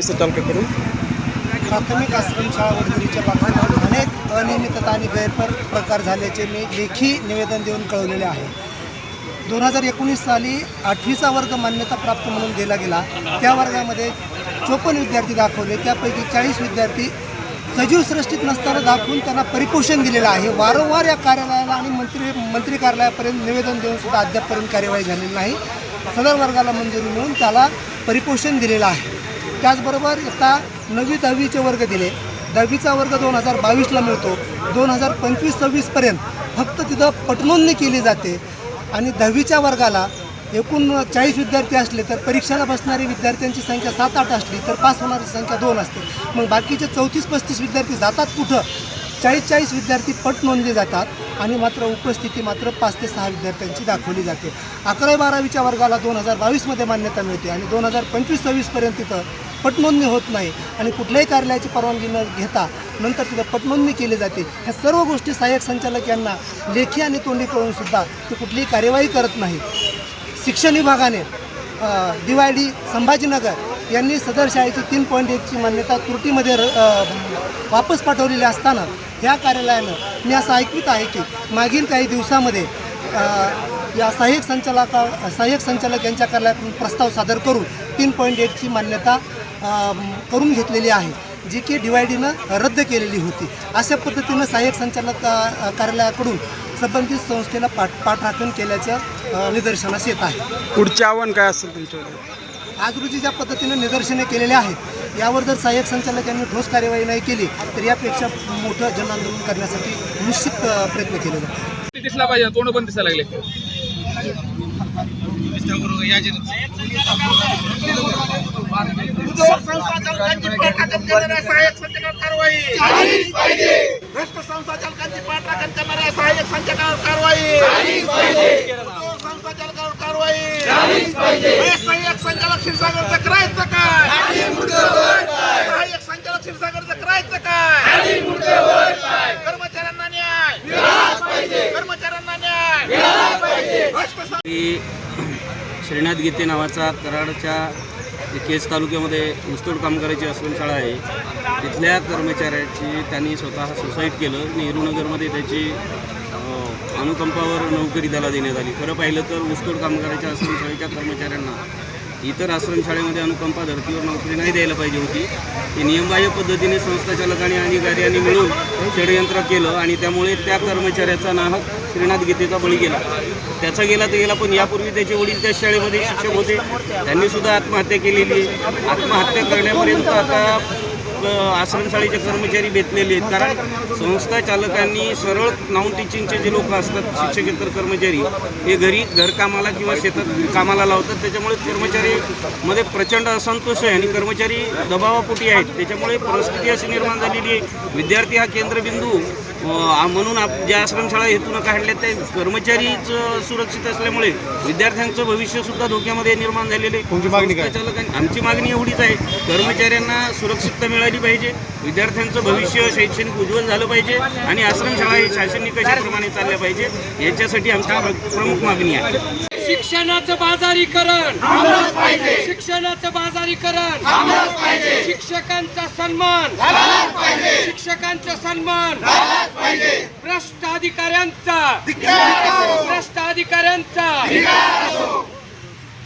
संचालकाकडून प्राथमिक आश्रमशाळा वडगुरीच्या बाबतीत अनेक अनियमितता आणि गैरप्रकार झाल्याचे मी लेखी निवेदन देऊन कळवलेले आहे. 2019 साली 8वीचा वर्ग मान्यता प्राप्त म्हणून दिला गेला. त्या वर्गामध्ये 54 विद्यार्थी दाखवले. त्यापैकी 40 विद्यार्थी सजीव सृष्टीत नसताना दाखवून त्यांना परिपोषण दिलेलं आहे. वारंवार या कार्यालयाला आणि मंत्री कार्यालयापर्यंत निवेदन देऊन सुद्धा अद्यापपर्यंत कार्यवाही झालेली नाही. सदर वर्गाला मंजुरी मिळून त्याला परिपोषण दिलेलं आहे. त्याचबरोबर आता 9वी 10वीचे वर्ग दिले. 10वीचा वर्ग 2022ला मिळतो. 2025-26पर्यंत फक्त तिथं पटनोंदणी केली जाते आणि 10वीच्या वर्गाला एकूण 40 विद्यार्थी असले तर परीक्षेला बसणारी विद्यार्थ्यांची संख्या 7-8 असली तर पास होणारी संख्या 2 असते. मग बाकीचे 34-35 विद्यार्थी जातात कुठं? 40 विद्यार्थी पट नोंदले जातात आणि मात्र उपस्थिती मात्र 5 ते 6 विद्यार्थ्यांची दाखवली जाते. 11वी-12वीच्या वर्गाला 2022मध्ये मान्यता मिळते आणि 2025-26पर्यंत तिथं पटनोंदणी होत नाही आणि कुठल्याही कार्यालयाची परवानगी न घेता नंतर तिथं पटनोंदणी केली जाते. ह्या सर्व गोष्टी सहाय्यक संचालक यांना लेखी आणि तोंडी कळूनसुद्धा ते कुठलीही कार्यवाही करत नाही. शिक्षण विभागाने DYD संभाजीनगर यांनी सदर शाळेची 3.1ची मान्यता त्रुटीमध्ये वापस पाठवलेली असताना ह्या कार्यालयानं मी असं ऐकवित आहे की मागील काही दिवसामध्ये या सहाय्यक संचालक यांच्या कार्यालयातून प्रस्ताव सादर करून 3.1ची मान्यता करून घेतलेली आहे, जी की DYDनं रद्द केलेली होती. अशा पद्धतीनं सहाय्यक संचालक कार्यालयाकडून संबंधित संस्थेला पाठराखण केल्याचं निदर्शनास येत आहे. पुढचे आव्हान काय असेल तुमच्याकडे? आज रोजी ज्या पद्धतीने निदर्शने केलेले आहेत यावर जर सहाय्यक संचालक यांनी ठोस कार्यवाही नाही केली तर यापेक्षा मोठं जनआंदोलन करण्यासाठी निश्चित प्रयत्न केले जातात. दिसला पाहिजे, तोंड पण दिसायला लागले. भ्रष्ट संस्थाचालकांची पाठराखण करणाऱ्या सहाय्यक संचालकांवर कारवाई. संस्थाचालकांवर कारवाई. सहाय्यक संचालक क्षीरसागरचं करायचं काय? सहाय्यक संचालक क्षीरसागरचं करायचं काय? कर्मचाऱ्यांना न्याय. कर्मचाऱ्यांना न्याय. श्रीनाथ गीते नावाचा कराडच्या केज तालुक्यामध्ये ऊसतोड कामगाराची आश्रमशाळा आहे. तिथल्या कर्मचाऱ्याची त्यांनी स्वतः सुसाईड केलं. नेहरूनगरमध्ये त्याची अनुकंपावर नोकरी त्याला देण्यात आली. खरं पाहिलं तर ऊसतोड कामगाराच्या आश्रमशाळेच्या कर्मचाऱ्यांना इतर आश्रमशाळेमध्ये अनुकंपा धर्तीवर नोकरी नाही द्यायला पाहिजे होती. ते नियमबाह्य पद्धतीने संस्थाचालकांनी आणि अधिकाऱ्यांनी मिळून षडयंत्र केलं आणि त्यामुळे त्या कर्मचाऱ्याचा नाहक श्रीनाथ गीतेचा बळी गेला. त्याचा गेला तर गेला, पण यापूर्वी त्याचे वडील त्या शाळेमध्ये शिक्षक होते. त्यांनीसुद्धा आत्महत्या केलेली. आत्महत्या करण्यापर्यंत आता आश्रमशाळेचे कर्मचारी बेतलेले आहेत. कारण संस्था चालकांनी सरळ नॉन टीचिंगचे जे लोक असतात शिक्षकेतर कर्मचारी हे घरकामाला किंवा शेतात कामाला लावतात. त्याच्यामुळे कर्मचारीमध्ये प्रचंड असंतोष आहे आणि कर्मचारी दबावापोटी आहेत. त्याच्यामुळे परिस्थिती अशी निर्माण झालेली आहे. विद्यार्थी हा केंद्रबिंदू म्हणून ज्या आश्रमशाळा हेतून काढल्या त्या कर्मचारीच सुरक्षित असल्यामुळे विद्यार्थ्यांचं भविष्यसुद्धा धोक्यामध्ये निर्माण झालेले आहे. आमची मागणी एवढीच आहे, कर्मचाऱ्यांना सुरक्षितता मिळाली पाहिजे, विद्यार्थ्यांचं भविष्य शैक्षणिक उज्ज्वल झालं पाहिजे आणि आश्रमशाळा हे शासन निकषाप्रमाणे चालल्या पाहिजे. याच्यासाठी आमची प्रमुख मागणी आहे. शिक्षणाचं बाजारीकरण. शिक्षणाचं बाजारीकरण. शिक्षकांचा सन्मान. शिक्षकांचा सन्मान. भ्रष्ट अधिकाऱ्यांचा. भ्रष्ट अधिकाऱ्यांचा.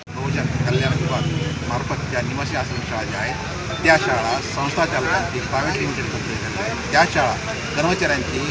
बहुजन कल्याण विभाग मार्फत ज्या निवासी आश्रमशाळा ज्या आहेत त्या शाळा संस्थाचालकांची प्रायव्हेट लिमिटेड कंपनी आहेत. त्या शाळा कर्मचाऱ्यांची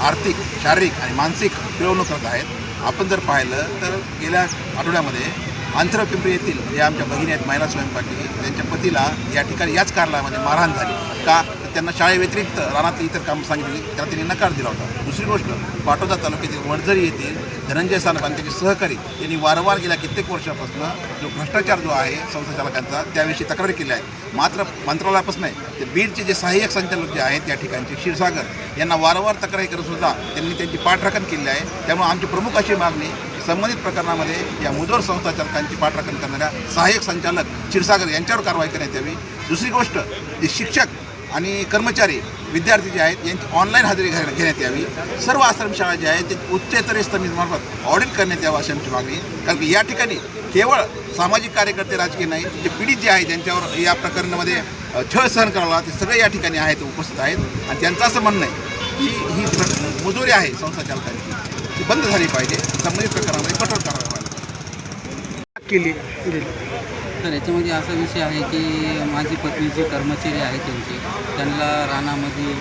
आर्थिक, शारीरिक आणि मानसिक पिळवणूक करत आहेत. आपण जर पाहिलं तर गेल्या आठवड्यामध्ये अंतरपिंपरी येथील जे आमच्या भगिनी आहेत महिला स्वयंपाकी, त्यांच्या पतीला या ठिकाणी याच कार्यालयामध्ये मारहाण झाली. का तर त्यांना शाळेव्यतिरिक्त रानातली इतर काम सांगितली, त्याला त्यांनी नकार दिला होता. दुसरी गोष्ट, पाटोदा तालुक्यातील वडझरी येथील धनंजय सानप आणि त्याचे सहकारी यांनी वारंवार गेल्या कित्येक वर्षापासून जो भ्रष्टाचार जो आहे संस्थाचालकांचा त्याविषयी तक्रारी केली आहे. मात्र मंत्रालयापासून नाही ते बीडचे जे सहाय्यक संचालक जे आहेत त्या ठिकाणचे क्षीरसागर यांना वारंवार तक्रारी करूनसुद्धा त्यांनी त्यांची पाठराखण केली आहे. त्यामुळे आमची प्रमुख अशी मागणी संबंधित प्रकरणामध्ये या मुजोर संस्थाचालकांची पाठराखण करणाऱ्या सहाय्यक संचालक क्षीरसागर यांच्यावर कारवाई करण्यात यावी. दुसरी गोष्ट, जे शिक्षक आणि कर्मचारी विद्यार्थी जे आहेत यांची ऑनलाईन हजेरी घेण्यात यावी. सर्व आश्रमशाळा ज्या आहेत ते उच्चस्तरीय समितीमार्फत ऑडिट करण्यात यावं अशी आमची मागणी. कारण की या ठिकाणी केवळ सामाजिक कार्यकर्ते राजकीय नाही, जे पीडित जे आहेत त्यांच्यावर या प्रकरणामध्ये छळ सहन करावा ते सगळे या ठिकाणी आहेत, उपस्थित आहेत. आणि त्यांचं असं म्हणणं आहे की ही मजुरी आहे संस्था चालकांची ती बंद झाली पाहिजे, संबंधित प्रकारामध्ये कठोर कारवाई व्हायला केली तर याच्यामध्ये असा विषय आहे की माझी पत्नी जी कर्मचारी आहे त्यांना रानामध्ये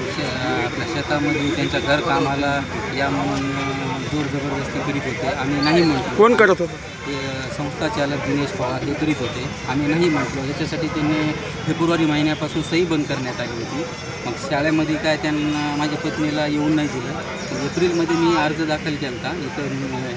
आपल्या शेतामध्ये त्यांच्या घर कामाला या म्हणून जोर जबरदस्ती करीत होते. आम्ही नाही म्हटलो. कोण करत होतं? ते संस्था चालक दिनेश पवार हे करीत होते. आम्ही नाही म्हटलो. याच्यासाठी त्यांनी फेब्रुवारी महिन्यापासून सही बंद करण्यात आली होती. मग शाळेमध्ये काय त्यांना माझ्या पत्नीला येऊन नाही दिलं. एप्रिलमध्ये मी अर्ज दाखल केला होता इथं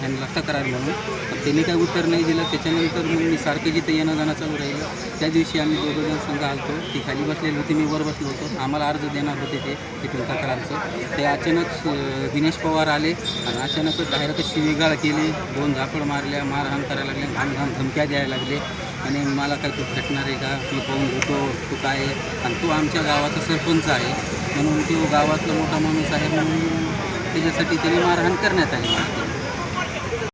ह्यांना तक्रार म्हणून. पण त्यांनी काय उत्तर नाही दिलं. त्याच्यानंतर मग मी सारखं जिथं येणं जाणं चालू राहिलं. त्या दिवशी आम्ही दोघंजण संघ आलतो. ती खाली बसलेली होती, मी वर बसलो होतो. आम्हाला अर्ज देणार होते ते तिथून तक्रारचं. ते अचानक दिनेश पवार आले आणि अचानकच डायरेक्ट शिवीगाळ केली, 2 झापड मारल्या, मारहाण करायला लागले, घाम धमक्या द्यायला लागले. आणि मला काय तू भेटणार आहे का, मी पाहून घेतो तू काय आहे. आणि तो आमच्या गावाचा सरपंच आहे म्हणून तो गावातला मोठा माणूस आहे म्हणून त्याच्यासाठी त्याने मारहाण करण्यात आली.